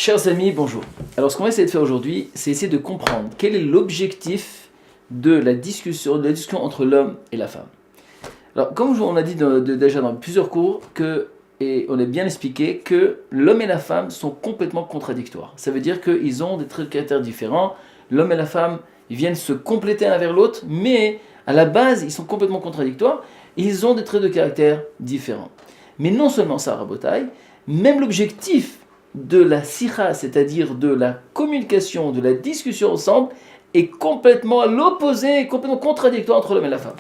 Chers amis, bonjour. Alors ce qu'on va essayer de faire aujourd'hui, c'est essayer de comprendre quel est l'objectif de la discussion entre l'homme et la femme. Alors comme on a dit déjà dans plusieurs cours, et on a bien expliqué que l'homme et la femme sont complètement contradictoires. Ça veut dire qu'ils ont des traits de caractère différents. L'homme et la femme, ils viennent se compléter l'un vers l'autre, mais à la base, ils sont complètement contradictoires. Ils ont des traits de caractère différents. Mais non seulement ça, Rabotai, même l'objectif de la sikha, c'est-à-dire de la communication, de la discussion ensemble, est complètement à l'opposé, complètement contradictoire entre l'homme et la femme.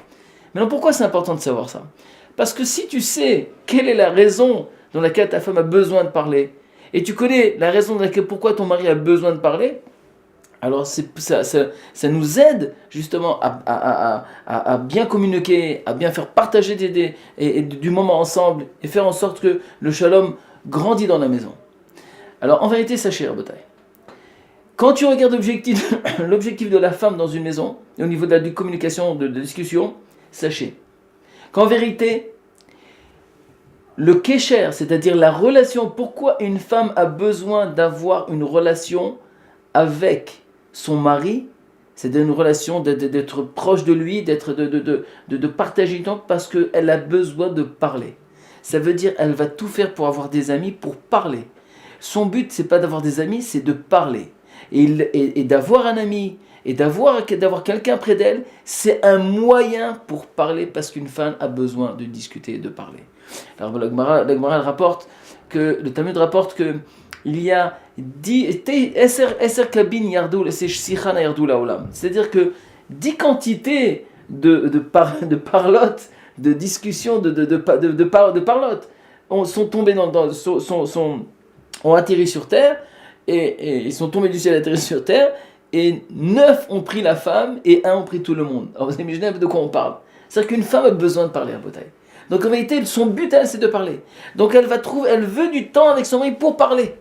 Maintenant, pourquoi c'est important de savoir ça ? Parce que si tu sais quelle est la raison dans laquelle ta femme a besoin de parler, et tu connais la raison dans laquelle pourquoi ton mari a besoin de parler, alors ça nous aide justement à bien communiquer, à bien faire partager du moment ensemble, et faire en sorte que le shalom grandit dans la maison. Alors en vérité, sachez, Rabotai, quand tu regardes l'objectif de la femme dans une maison, au niveau de la communication, de discussion, sachez qu'en vérité, le kesher, c'est-à-dire la relation, pourquoi une femme a besoin d'avoir une relation avec son mari, c'est-à-dire une relation d'être proche de lui, de partager du temps, parce qu'elle a besoin de parler. Ça veut dire qu'elle va tout faire pour avoir des amis, pour parler. Son but, c'est pas d'avoir des amis, c'est de parler. Et d'avoir un ami, et d'avoir quelqu'un près d'elle, c'est un moyen pour parler, parce qu'une femme a besoin de discuter et de parler. Alors la Gemara rapporte que, le Talmud rapporte que il y a 10 c'est-à-dire que 10 quantités de parlotte, de discussions, de parlotte sont tombées ont atterri sur terre, et ils sont tombés du ciel et atterri sur terre, et 9 ont pris la femme, et 1 ont pris tout le monde. Alors vous imaginez un peu de quoi on parle. C'est-à-dire qu'une femme a besoin de parler à Botaï. Donc en vérité, son but, c'est de parler. Donc elle veut du temps avec son mari pour parler.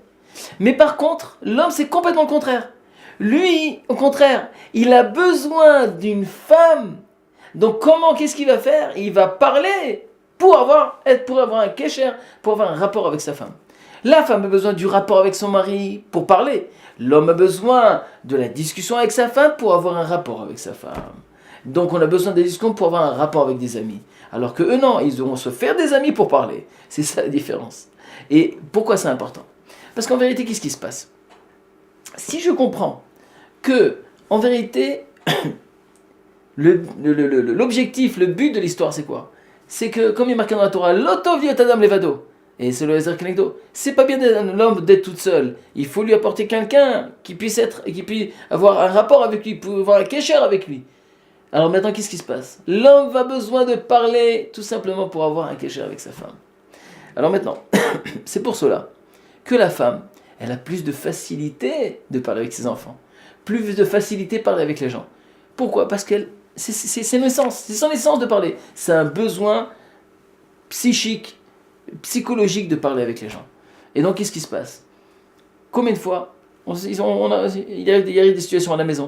Mais par contre, l'homme, c'est complètement le contraire. Lui, au contraire, il a besoin d'une femme. Donc qu'est-ce qu'il va faire ? Il va parler pour avoir un kesher, pour avoir un rapport avec sa femme. La femme a besoin du rapport avec son mari pour parler. L'homme a besoin de la discussion avec sa femme pour avoir un rapport avec sa femme. Donc on a besoin des discussions pour avoir un rapport avec des amis. Alors que eux non, ils vont se faire des amis pour parler. C'est ça la différence. Et pourquoi c'est important ? Parce qu'en vérité, qu'est-ce qui se passe ? Si je comprends que, en vérité, l'objectif, le but de l'histoire, c'est quoi ? C'est que, comme il est marqué dans la Torah, l'oto viotadam levado. Et c'est le Ezer Kenegdo. C'est pas bien l'homme d'être toute seule. Il faut lui apporter quelqu'un qui puisse avoir un rapport avec lui, pour avoir un kesher avec lui. Alors maintenant, qu'est-ce qui se passe ? L'homme va besoin de parler tout simplement pour avoir un kesher avec sa femme. Alors maintenant, c'est pour cela que la femme, elle a plus de facilité de parler avec ses enfants. Plus de facilité de parler avec les gens. Pourquoi ? Parce que c'est son essence de parler. C'est un besoin psychique, psychologique de parler avec les gens. Et donc, qu'est-ce qui se passe ? Combien de fois il y a des situations à la maison.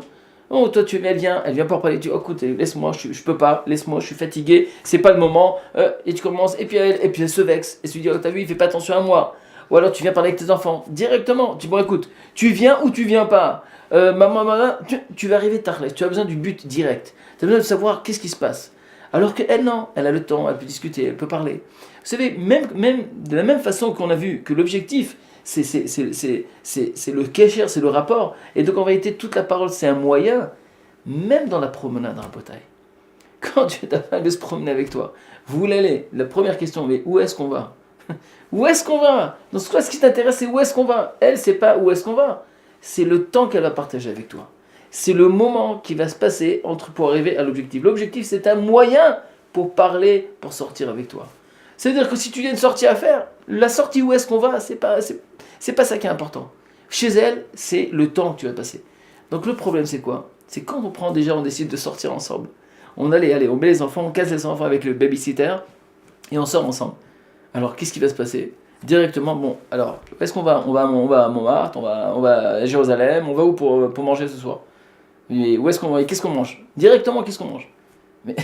Oh, toi, elle vient pour parler. Tu dis, oh, écoute, laisse-moi, je peux pas, laisse-moi, je suis fatigué, c'est pas le moment. Et tu commences, et puis elle se vexe. Et tu dis, oh, t'as vu, il fait pas attention à moi. Ou alors, tu viens parler avec tes enfants directement. Tu dis, bon, écoute, tu viens ou tu viens pas. Maman, tu vas arriver tard. Tu as besoin du but direct. Tu as besoin de savoir qu'est-ce qui se passe. Alors qu'elle, non, elle a le temps, elle peut discuter, elle peut parler. Vous savez, même de la même façon qu'on a vu que l'objectif, c'est le kesher, c'est le rapport. Et donc en vérité, toute la parole, c'est un moyen, même dans la promenade en Rabotai. Quand tu as se promener avec toi, vous voulez aller, la première question, mais où est-ce qu'on va ? Où est-ce qu'on va ? Donc ce qui t'intéresse, c'est où est-ce qu'on va ? Elle, c'est pas où est-ce qu'on va. C'est le temps qu'elle va partager avec toi. C'est le moment qui va se passer pour arriver à l'objectif. L'objectif, c'est un moyen pour parler, pour sortir avec toi. C'est-à-dire que si tu as une sortie à faire, la sortie où est-ce qu'on va, c'est pas ça qui est important. Chez elle, c'est le temps que tu vas passer. Donc le problème, c'est quoi ? C'est quand on décide de sortir ensemble. On met les enfants, on casse les enfants avec le babysitter, et on sort ensemble. Alors qu'est-ce qui va se passer ? Directement, bon, alors, où est-ce qu'on va ? On va à Montmartre, on va à Jérusalem, on va où pour manger ce soir ? Et où est-ce qu'on va ? Et qu'est-ce qu'on mange ? Directement, qu'est-ce qu'on mange ? Mais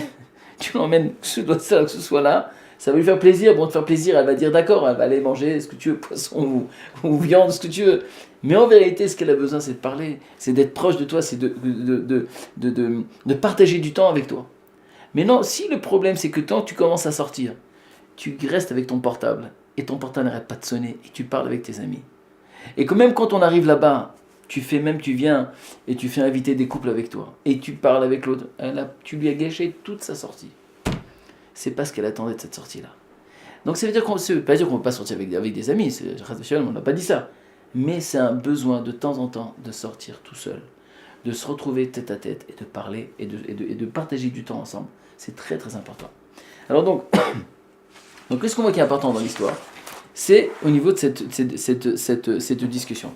tu l'emmènes, que ce soit là, Ça va lui faire plaisir, bon, te faire plaisir, elle va dire d'accord, elle va aller manger ce que tu veux, poisson ou viande, ce que tu veux. Mais en vérité, ce qu'elle a besoin, c'est de parler, c'est d'être proche de toi, c'est de partager du temps avec toi. Mais non, si le problème, c'est que quand tu commences à sortir, tu restes avec ton portable, et ton portable n'arrête pas de sonner, et tu parles avec tes amis. Et que même quand on arrive là-bas, tu viens et tu fais inviter des couples avec toi, et tu parles avec l'autre, tu lui as gâché toute sa sortie. C'est pas ce qu'elle attendait de cette sortie-là. Donc ça veut dire qu'on ne veut pas dire qu'on ne peut pas sortir avec des amis, on n'a pas dit ça. Mais c'est un besoin de temps en temps de sortir tout seul, de se retrouver tête à tête et de parler et de partager du temps ensemble. C'est très très important. Alors donc qu'est-ce qu'on voit qui est important dans l'histoire? C'est au niveau de cette discussion.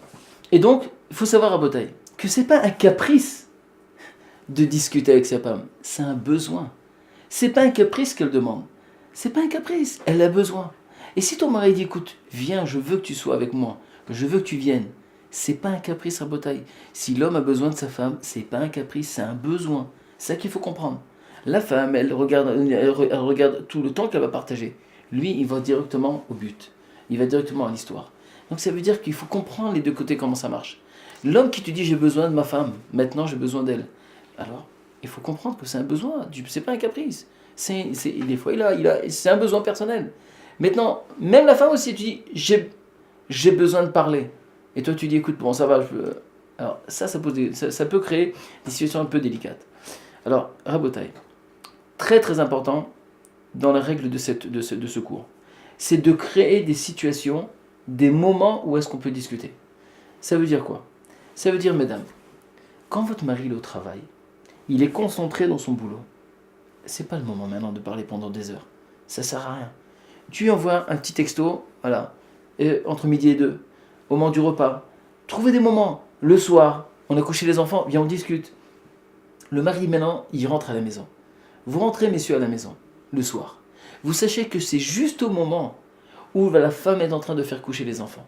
Et donc, il faut savoir à Botaï que c'est pas un caprice de discuter avec sa femme, c'est un besoin. C'est pas un caprice qu'elle demande, c'est pas un caprice, elle a besoin. Et si ton mari dit écoute, viens, je veux que tu sois avec moi, je veux que tu viennes, c'est pas un caprice à Botaï. Si l'homme a besoin de sa femme, c'est pas un caprice, c'est un besoin. C'est ça qu'il faut comprendre. La femme, elle regarde tout le temps qu'elle va partager. Lui, il va directement au but. Il va directement à l'histoire. Donc ça veut dire qu'il faut comprendre les deux côtés comment ça marche. L'homme qui te dit j'ai besoin de ma femme, maintenant j'ai besoin d'elle. Alors, il faut comprendre que c'est un besoin, c'est pas un caprice. Des fois, c'est un besoin personnel. Maintenant, même la femme aussi, tu dis j'ai besoin de parler. Et toi tu dis écoute, bon ça va, alors ça peut créer des situations un peu délicates. Alors, Rabotai, très très important dans la règle de ce cours, c'est de créer des situations, des moments où est-ce qu'on peut discuter. Ça veut dire quoi? Ça veut dire, mesdames, quand votre mari est au travail, il est concentré dans son boulot, c'est pas le moment maintenant de parler pendant des heures. Ça sert à rien. Tu lui envoies un petit texto, voilà, entre midi et 2, au moment du repas. Trouvez des moments. Le soir, on a couché les enfants, viens on discute. Le mari maintenant, il rentre à la maison. Vous rentrez, messieurs, à la maison, le soir. Vous sachez que c'est juste au moment où la femme est en train de faire coucher les enfants.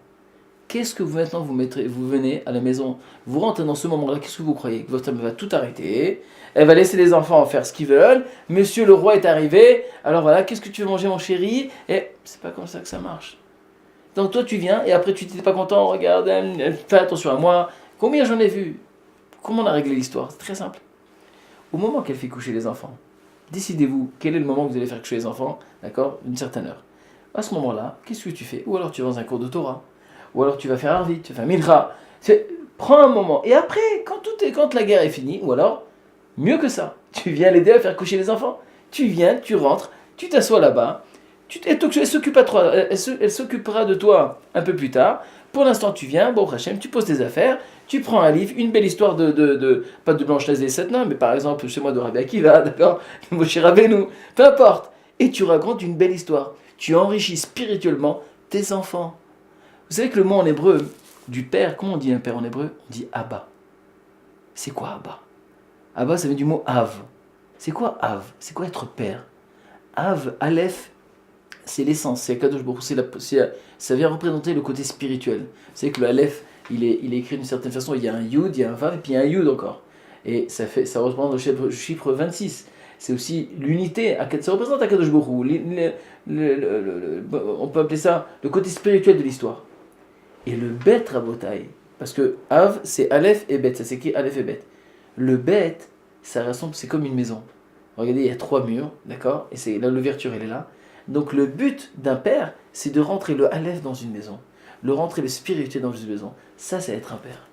Qu'est-ce que vous maintenant vous venez à la maison, vous rentrez dans ce moment-là, qu'est-ce que vous croyez? Que votre femme va tout arrêter, elle va laisser les enfants faire ce qu'ils veulent, monsieur le roi est arrivé, alors voilà, qu'est-ce que tu veux manger mon chéri? Et c'est pas comme ça que ça marche. Donc toi tu viens, et après tu n'es pas content, regarde, fais attention à moi, combien j'en ai vu? Comment on a réglé l'histoire? C'est très simple. Au moment qu'elle fait coucher les enfants, décidez-vous quel est le moment que vous allez faire coucher les enfants, d'accord, d'une certaine heure. À ce moment-là, qu'est-ce que tu fais? Ou alors tu vas dans un cours de Torah, ou alors tu vas faire Arvit, tu vas faire Mincha. Prends un moment. Et après, quand la guerre est finie, ou alors, mieux que ça, tu viens l'aider à faire coucher les enfants. Tu viens, tu rentres, tu t'assois là-bas, elle s'occupera de toi un peu plus tard. Pour l'instant, tu viens, bon Hachem, tu poses tes affaires, tu prends un livre, une belle histoire pas de Blanche-Neige et les sept nains, mais par exemple, chez moi, de Rabbi Akiva, d'accord, de Moshe Rabbeinu, peu importe. Et tu racontes une belle histoire. Tu enrichis spirituellement tes enfants. Vous savez que le mot en hébreu du père, comment on dit un père en hébreu? On dit Abba. C'est quoi Abba? Abba, ça vient du mot Av. C'est quoi Av? C'est quoi être père? Av, Aleph, c'est l'essence, c'est Kadosh Baruch Hu, ça vient représenter le côté spirituel. Vous savez que le Aleph, il est écrit d'une certaine façon, il y a un Yud, il y a un Vav, et puis il y a un Yud encore. Et ça représente le chiffre 26. C'est aussi l'unité, ça représente Kadosh Baruch Hu, on peut appeler ça le côté spirituel de l'histoire. Et le Bet Rabotai, parce que Av, c'est Aleph et Bet, ça s'écrit Aleph et Bet. Le Bet, ça ressemble, c'est comme une maison. Regardez, il y a 3 murs, d'accord? Et l'ouverture, elle est là. Donc le but d'un père, c'est de rentrer le Aleph dans une maison, rentrer le spirituel dans une maison. Ça, c'est être un père.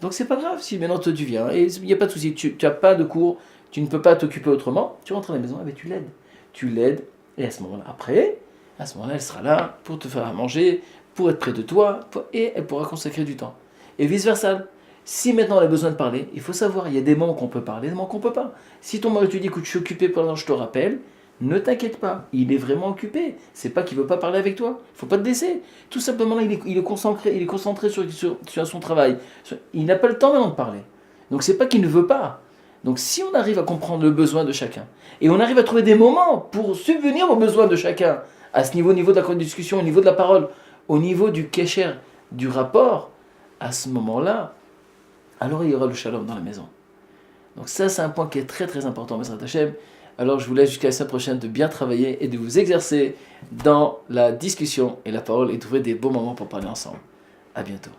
Donc c'est pas grave si maintenant tu viens, et il n'y a pas de souci, tu n'as pas de cours, tu ne peux pas t'occuper autrement, tu rentres à la maison, et tu l'aides. Tu l'aides, et à ce moment-là, elle sera là pour te faire à manger, pour être près de toi, et elle pourra consacrer du temps. Et vice-versa. Si maintenant elle a besoin de parler, il faut savoir, il y a des moments qu'on peut parler, des moments qu'on ne peut pas. Si ton mari te dit que je suis occupé pendant que je te rappelle, ne t'inquiète pas, il est vraiment occupé. C'est pas qu'il veut pas parler avec toi. Il faut pas te laisser. Tout simplement, il est concentré sur son travail. Il n'a pas le temps maintenant de parler. Donc c'est pas qu'il ne veut pas. Donc si on arrive à comprendre le besoin de chacun, et on arrive à trouver des moments pour subvenir aux besoins de chacun, à ce niveau de la discussion, au niveau de la parole, au niveau du kécher, du rapport, à ce moment-là, alors il y aura le shalom dans la maison. Donc ça, c'est un point qui est très très important, Mesrat Hashem. Alors je vous laisse jusqu'à la semaine prochaine de bien travailler et de vous exercer dans la discussion et la parole et trouver des beaux moments pour parler ensemble. À bientôt.